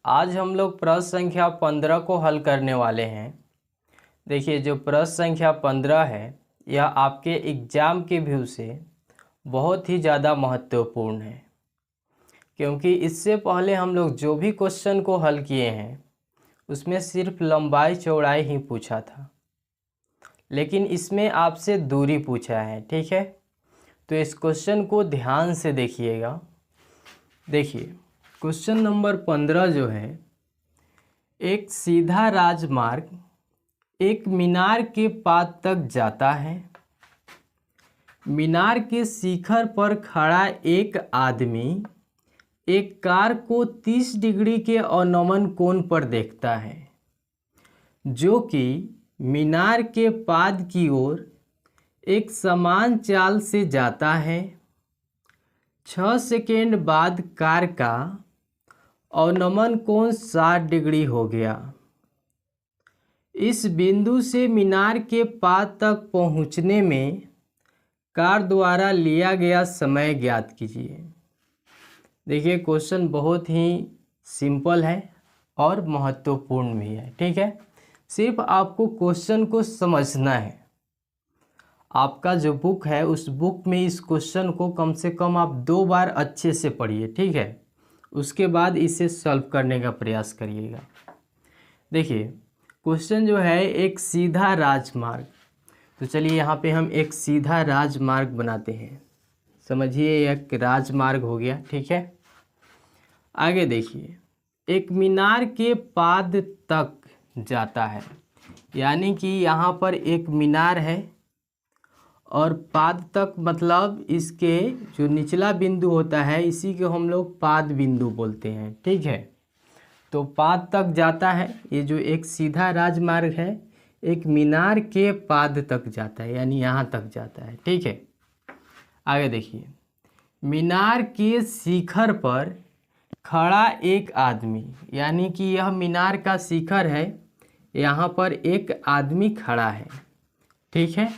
आज हम लोग प्रश्न संख्या 15 को हल करने वाले हैं। देखिए, जो प्रश्न संख्या 15 है यह आपके एग्ज़ाम के व्यू से बहुत ही ज़्यादा महत्वपूर्ण है, क्योंकि इससे पहले हम लोग जो भी क्वेश्चन को हल किए हैं उसमें सिर्फ लंबाई चौड़ाई ही पूछा था, लेकिन इसमें आपसे दूरी पूछा है। ठीक है, तो इस क्वेश्चन को ध्यान से देखिएगा। देखिए, क्वेश्चन नंबर 15 जो है, एक सीधा राजमार्ग एक मीनार के पाद तक जाता है। मीनार के शिखर पर खड़ा एक आदमी एक कार को 30 डिग्री के अवनमन कोण पर देखता है, जो कि मीनार के पाद की ओर एक समान चाल से जाता है। 6 सेकेंड बाद कार का अवनमन कोण 60 डिग्री हो गया। इस बिंदु से मीनार के पाद तक पहुंचने में कार द्वारा लिया गया समय ज्ञात कीजिए। देखिए, क्वेश्चन बहुत ही सिंपल है और महत्वपूर्ण भी है। ठीक है, सिर्फ आपको क्वेश्चन को समझना है। आपका जो बुक है उस बुक में इस क्वेश्चन को कम से कम आप 2 बार अच्छे से पढ़िए। ठीक है, उसके बाद इसे सॉल्व करने का प्रयास करिएगा। देखिए, क्वेश्चन जो है एक सीधा राजमार्ग, तो चलिए यहाँ पे हम एक सीधा राजमार्ग बनाते हैं। समझिए, एक राजमार्ग हो गया। ठीक है, आगे देखिए, एक मीनार के पाद तक जाता है, यानी कि यहाँ पर एक मीनार है और पाद तक मतलब इसके जो निचला बिंदु होता है इसी को हम लोग पाद बिंदु बोलते हैं। ठीक है, तो पाद तक जाता है। ये जो एक सीधा राजमार्ग है एक मीनार के पाद तक जाता है, यानी यहाँ तक जाता है। ठीक है, आगे देखिए, मीनार के शिखर पर खड़ा एक आदमी, यानी कि यह मीनार का शिखर है, यहाँ पर एक आदमी खड़ा है। ठीक है,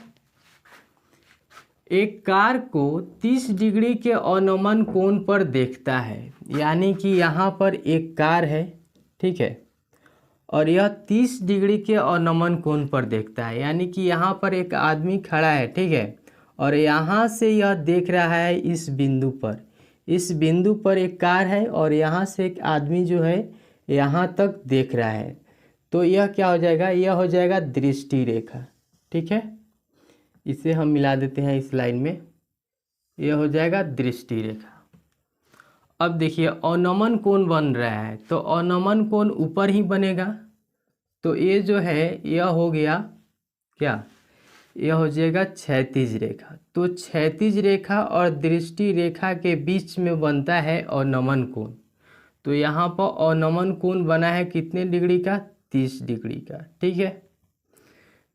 एक कार को 30 डिग्री के अवनमन कोण पर देखता है, यानी कि यहाँ पर एक कार है। ठीक है, और यह 30 डिग्री के अवनमन कोण पर देखता है, यानी कि यहाँ पर एक आदमी खड़ा है। ठीक है, और यहाँ से यह देख रहा है इस बिंदु पर, इस बिंदु पर एक कार है और यहाँ से एक आदमी जो है यहाँ तक देख रहा है। तो यह क्या हो जाएगा, यह हो जाएगा दृष्टि रेखा। ठीक है, इसे हम मिला देते हैं इस लाइन में, यह हो जाएगा दृष्टि रेखा। अब देखिए, अवनमन कोण बन रहा है, तो अवनमन कोण ऊपर ही बनेगा, तो ये जो है यह हो गया क्या, यह हो जाएगा क्षैतिज रेखा। तो क्षैतिज रेखा और दृष्टि रेखा के बीच में बनता है अवनमन कोण। तो यहाँ पर अवनमन कोण बना है कितने डिग्री का, 30 डिग्री का। ठीक है,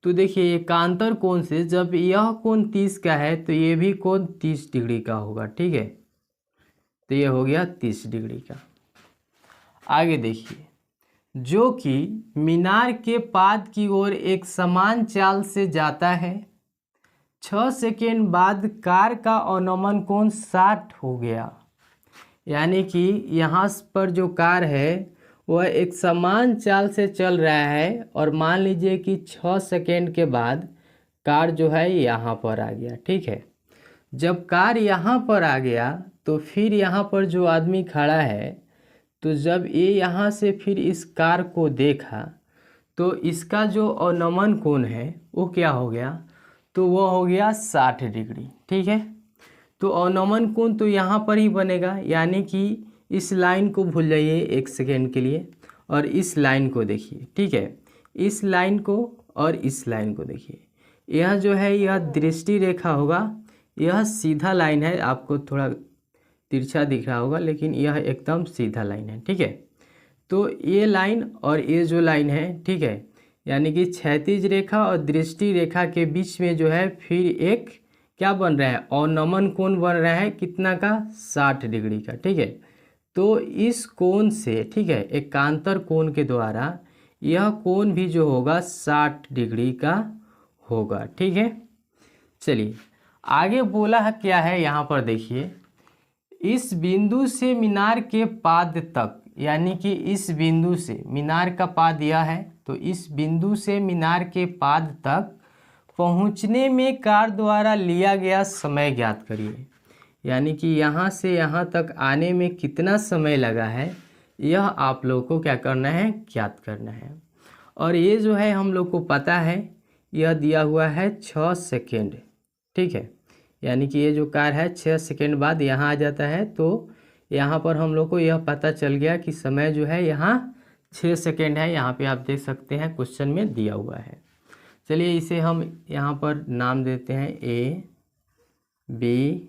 तो देखिए एकांतर कोण से जब यह कोण 30 का है तो ये भी कोण 30 डिग्री का होगा। ठीक है, तो ये हो गया 30 डिग्री का। आगे देखिए, जो कि मीनार के पाद की ओर एक समान चाल से जाता है। 6 सेकेंड बाद कार का अवनमन कोण 60 हो गया, यानी कि यहाँ पर जो कार है वह एक समान चाल से चल रहा है, और मान लीजिए कि 6 सेकेंड के बाद कार जो है यहाँ पर आ गया। ठीक है, जब कार यहाँ पर आ गया तो फिर यहाँ पर जो आदमी खड़ा है, तो जब ये यहाँ से फिर इस कार को देखा तो इसका जो अवनमन कोण है वो क्या हो गया, तो वो हो गया 60 डिग्री। ठीक है, तो अवनमन कोण तो यहाँ पर ही बनेगा, यानी कि इस लाइन को भूल जाइए एक सेकेंड के लिए और इस लाइन को देखिए। ठीक है, इस लाइन को और इस लाइन को देखिए, यह जो है यह दृष्टि रेखा होगा, यह सीधा लाइन है, आपको थोड़ा तिरछा दिख रहा होगा लेकिन यह एकदम सीधा लाइन है। ठीक है, तो ये लाइन और ये जो लाइन है, ठीक है, यानी कि क्षैतिज रेखा और दृष्टि रेखा के बीच में जो है फिर एक क्या बन रहा है, अवनमन कोण बन रहा है कितना का, 60 डिग्री का। ठीक है, तो इस कोण से, ठीक है, एकांतर कोण के द्वारा यह कोण भी जो होगा 60 डिग्री का होगा। ठीक है, चलिए आगे बोला है क्या है, यहाँ पर देखिए, इस बिंदु से मीनार के पाद तक, यानी कि इस बिंदु से मीनार का पाद यह है, तो इस बिंदु से मीनार के पाद तक पहुंचने में कार द्वारा लिया गया समय ज्ञात करिए। यानी कि यहाँ से यहाँ तक आने में कितना समय लगा है, यह आप लोग को क्या करना है, ज्ञात करना है। और ये जो है हम लोग को पता है, यह दिया हुआ है 6 सेकेंड, ठीक है। यानी कि ये जो कार है 6 सेकेंड बाद यहाँ आ जाता है, तो यहाँ पर हम लोग को यह पता चल गया कि समय जो है यहाँ 6 सेकेंड है। यहाँ पे आप देख सकते हैं क्वेश्चन में दिया हुआ है। चलिए इसे हम यहाँ पर नाम देते हैं A, B,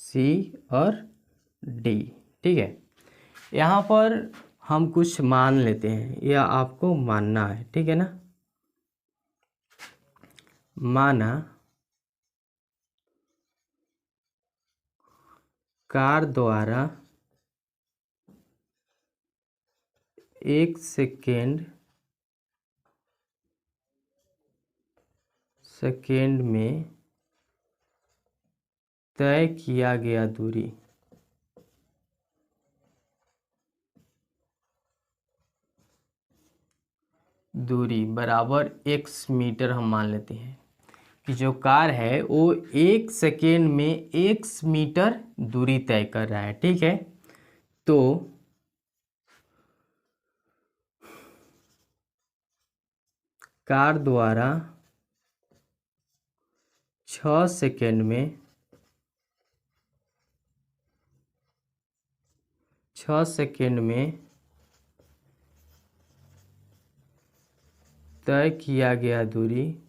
C और D, ठीक है। यहाँ पर हम कुछ मान लेते हैं, यह आपको मानना है, ठीक है ना। माना कार द्वारा 1 सेकेंड में तय किया गया दूरी बराबर x मीटर हम मान लेते हैं कि जो कार है वो 1 सेकेंड में x मीटर दूरी तय कर रहा है, ठीक है। तो कार द्वारा 6 सेकेंड में तय किया गया दूरी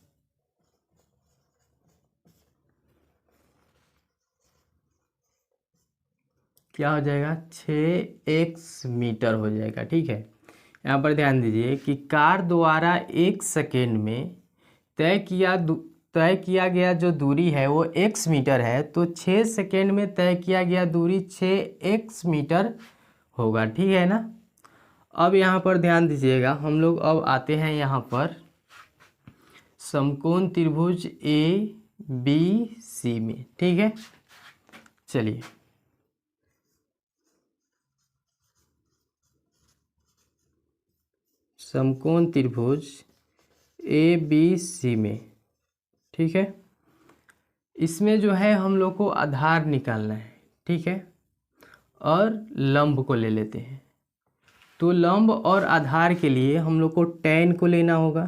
क्या हो जाएगा, 6x मीटर हो जाएगा, ठीक है। यहाँ पर ध्यान दीजिए कि कार द्वारा 1 सेकेंड में तय किया गया जो दूरी है वो x मीटर है, तो 6 सेकेंड में तय किया गया दूरी 6x मीटर होगा, ठीक है ना। अब यहाँ पर ध्यान दीजिएगा, हम लोग अब आते हैं यहाँ पर समकोण त्रिभुज ABC में, ठीक है। चलिए समकोण त्रिभुज ABC में, ठीक है। इसमें जो है हम लोग को आधार निकालना है, ठीक है, और लंब को ले लेते हैं। तो लंब और आधार के लिए हम लोग को tan को लेना होगा,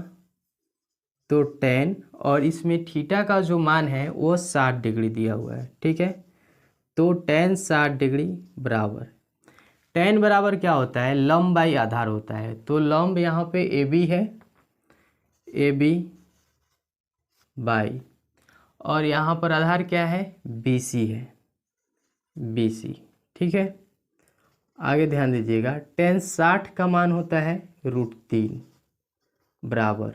तो tan, और इसमें थीटा का जो मान है वो 60 डिग्री दिया हुआ है, ठीक है। तो tan 60 डिग्री बराबर, tan बराबर क्या होता है, लंब बाई आधार होता है। तो लंब यहाँ पे AB है, AB बाई, और यहाँ पर आधार क्या है, BC है, BC, ठीक है। आगे ध्यान दीजिएगा, tan 60 का मान होता है √3 बराबर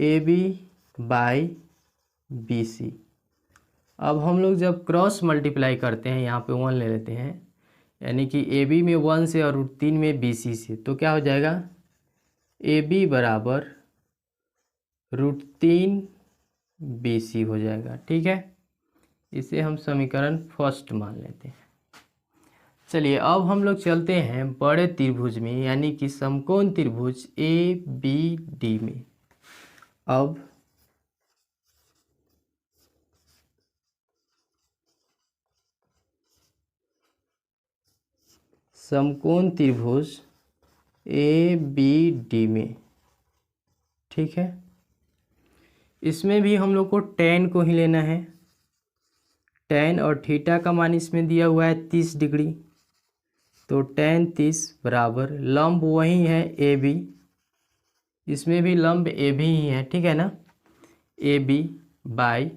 AB बाई BC। अब हम लोग जब क्रॉस मल्टीप्लाई करते हैं, यहाँ पे 1 ले लेते हैं, यानी कि AB में 1 से और √3 में BC से, तो क्या हो जाएगा, AB बराबर √3 BC हो जाएगा, ठीक है। इसे हम समीकरण फर्स्ट मान लेते हैं। चलिए अब हम लोग चलते हैं बड़े त्रिभुज में, यानी कि समकोण त्रिभुज ABD में। अब समकोण त्रिभुज ABD में, ठीक है, इसमें भी हम लोग को tan को ही लेना है। tan और थीटा का मान इसमें दिया हुआ है 30 डिग्री, तो tan 30 बराबर लंब वही है AB, इसमें भी लंब AB ही है, ठीक है ना, AB बाई,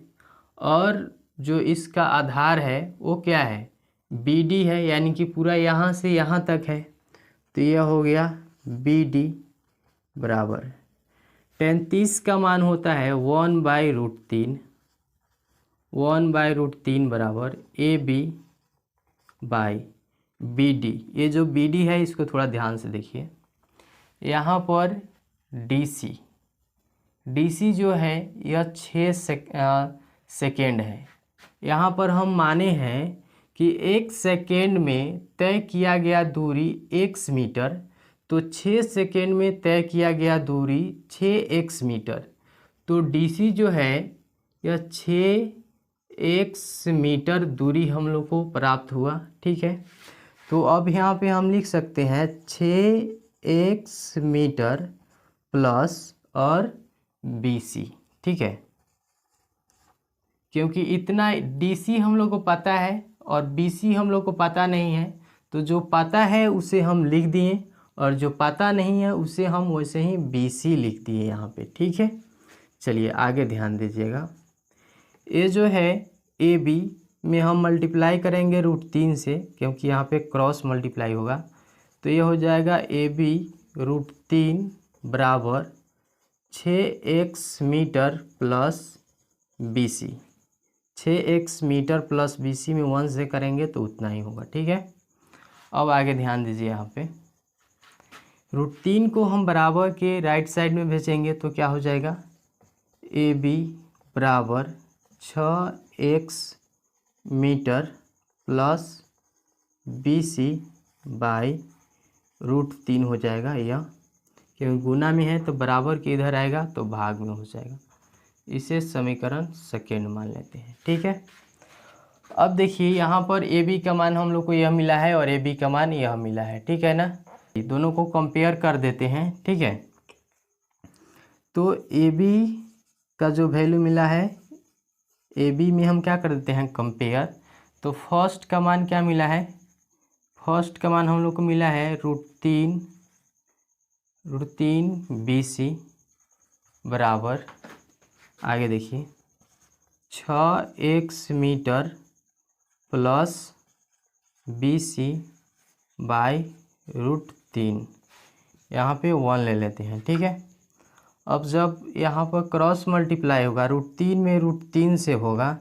और जो इसका आधार है वो क्या है, BD है, यानी कि पूरा यहाँ से यहाँ तक है, तो यह हो गया BD बराबर tan 30 का मान होता है 1/√3, 1/√3 बराबर AB बाई BD। ये जो BD है इसको थोड़ा ध्यान से देखिए, यहाँ पर DC जो है यह 6 सेकेंड है। यहाँ पर हम माने हैं कि 1 सेकेंड में तय किया गया दूरी x मीटर, तो 6 सेकेंड में तय किया गया दूरी 6x मीटर। तो DC जो है यह 6x मीटर दूरी हम लोग को प्राप्त हुआ। ठीक है, तो अब यहाँ पे हम लिख सकते हैं 6x मीटर प्लस और BC। ठीक है, क्योंकि इतना DC हम लोग को पता है और BC हम लोग को पता नहीं है, तो जो पता है उसे हम लिख दिए और जो पता नहीं है उसे हम वैसे ही BC लिख दिए यहाँ पे। ठीक है, चलिए आगे ध्यान दीजिएगा। ये जो है AB में हम मल्टीप्लाई करेंगे √3 से, क्योंकि यहाँ पे क्रॉस मल्टीप्लाई होगा, तो ये हो जाएगा AB √3 बराबर 6x metre plus BC। 6x metre plus BC में 1 से करेंगे तो उतना ही होगा। ठीक है, अब आगे ध्यान दीजिए। यहाँ पे √3 को हम बराबर के राइट साइड में भेजेंगे तो क्या हो जाएगा, AB बराबर 6x metre plus BC by √3 हो जाएगा। यह क्योंकि गुना में है तो बराबर के इधर आएगा तो भाग में हो जाएगा। इसे समीकरण सेकेंड मान लेते हैं। ठीक है, अब देखिए यहाँ पर AB का मान हम लोग को यह मिला है और AB का मान यह मिला है। ठीक है ना, दोनों को कंपेयर कर देते हैं। ठीक है, तो AB का जो वैल्यू मिला है, AB में हम क्या कर देते हैं कंपेयर। तो फर्स्ट का मान क्या मिला है, फर्स्ट का मान हम लोग को मिला है √3 BC बराबर, आगे देखिए 6x metre plus BC by √3, यहाँ पे 1 ले लेते हैं। ठीक है, अब जब यहाँ पर क्रॉस मल्टीप्लाई होगा √3 में √3 से होगा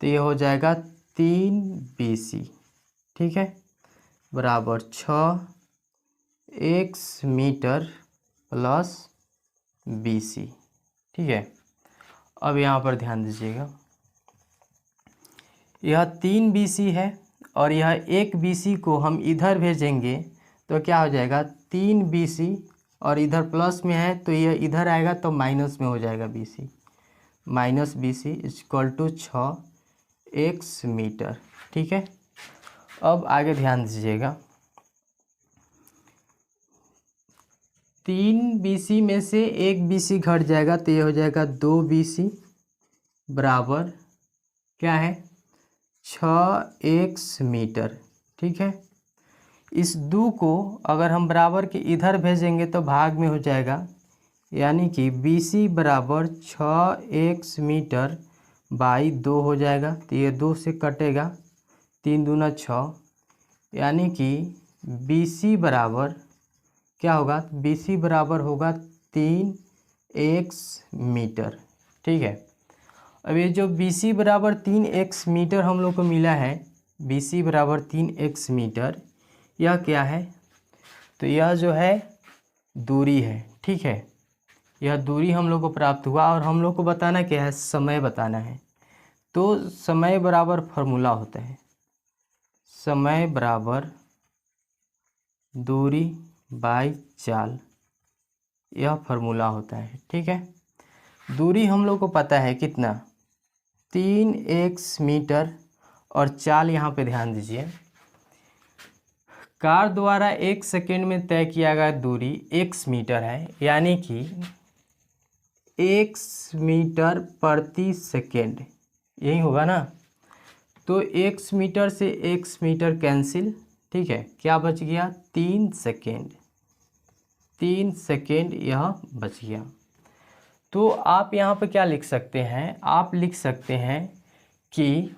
तो ये हो जाएगा 3BC। ठीक है, बराबर 6x मीटर प्लस BC। ठीक है, अब यहाँ पर ध्यान दीजिएगा, यह 3BC है और यह 1BC को हम इधर भेजेंगे तो क्या हो जाएगा 3BC, और इधर प्लस में है तो यह इधर आएगा तो माइनस में हो जाएगा BC, minus BC equal to 6x metre. ठीक है, अब आगे ध्यान दीजिएगा, 3BC में से 1BC घट जाएगा तो ये हो जाएगा 2BC बराबर क्या है 6x मीटर। ठीक है, इस 2 को अगर हम बराबर के इधर भेजेंगे तो भाग में हो जाएगा, यानी कि BC बराबर 6x मीटर बाई 2 हो जाएगा, तो ये 2 से कटेगा, 3 दूना 6, यानी कि BC बराबर क्या होगा, BC बराबर होगा 3x मीटर। ठीक है, अब ये जो BC बराबर 3x मीटर हम लोग को मिला है, BC बराबर 3x मीटर, यह क्या है, तो यह जो है दूरी है। ठीक है, यह दूरी हम लोग को प्राप्त हुआ और हम लोग को बताना क्या है, समय बताना है। तो समय बराबर फॉर्मूला होता है, समय बराबर दूरी बाई चाल, यह फार्मूला होता है। ठीक है, दूरी हम लोग को पता है कितना, 3x मीटर, और चाल यहाँ पे ध्यान दीजिए, कार द्वारा 1 सेकेंड में तय किया गया दूरी x मीटर है, यानी कि x मीटर प्रति सेकेंड, यही होगा ना। तो x मीटर से x मीटर कैंसिल। ठीक है, क्या बच गया, 3 सेकेंड, 3 सेकेंड यह बच गया। तो आप यहाँ पे क्या लिख सकते हैं, आप लिख सकते हैं कि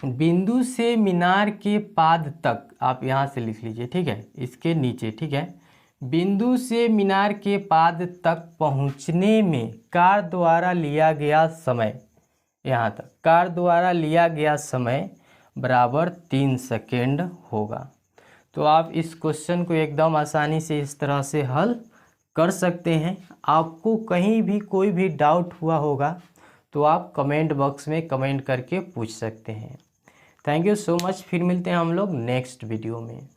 बिंदु से मीनार के पाद तक, आप यहाँ से लिख लीजिए। ठीक है, इसके नीचे। ठीक है, बिंदु से मीनार के पाद तक पहुँचने में कार द्वारा लिया गया समय, यहाँ तक कार द्वारा लिया गया समय बराबर 3 सेकेंड होगा। तो आप इस क्वेश्चन को एकदम आसानी से इस तरह से हल कर सकते हैं। आपको कहीं भी कोई भी डाउट हुआ होगा तो आप कमेंट बॉक्स में कमेंट करके पूछ सकते हैं। Thank you so much. फिर मिलते हैं हम लोग नेक्स्ट वीडियो में।